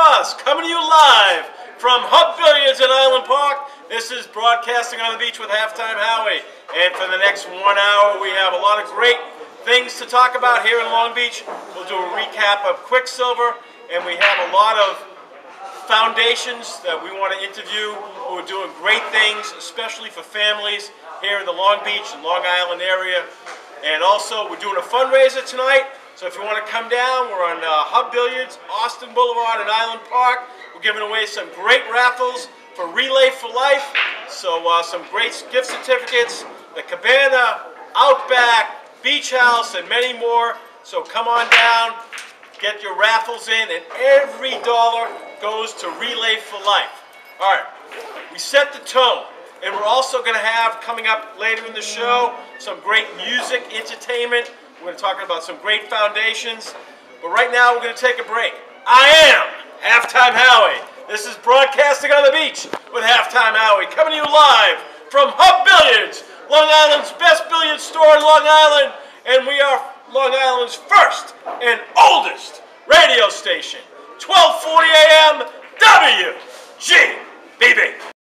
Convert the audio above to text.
us, coming to you live from Hub Billiards in Island Park. This is Broadcasting on the Beach with Halftime Howie. And for the next 1 hour, we have a lot of great things to talk about here in Long Beach. We'll do a recap of Quiksilver, and we have a lot of foundations that we want to interview who are doing great things, especially for families here in the Long Beach and Long Island area. And also, we're doing a fundraiser tonight. So if you want to come down, we're on Hub Billiards, Austin Boulevard in Island Park. We're giving away some great raffles for Relay for Life. So some great gift certificates, the Cabana, Outback, Beach House, and many more. So come on down, get your raffles in, and every dollar goes to Relay for Life. All right, we set the tone. And we're also going to have, coming up later in the show, some great music, entertainment. We're going to talk about some great foundations. But right now, we're going to take a break. I am Halftime Howie. This is Broadcasting on the Beach with Halftime Howie, coming to you live from Hub Billiards, Long Island's best billiard store in Long Island. And we are Long Island's first and oldest radio station, 1240 AM WGBB.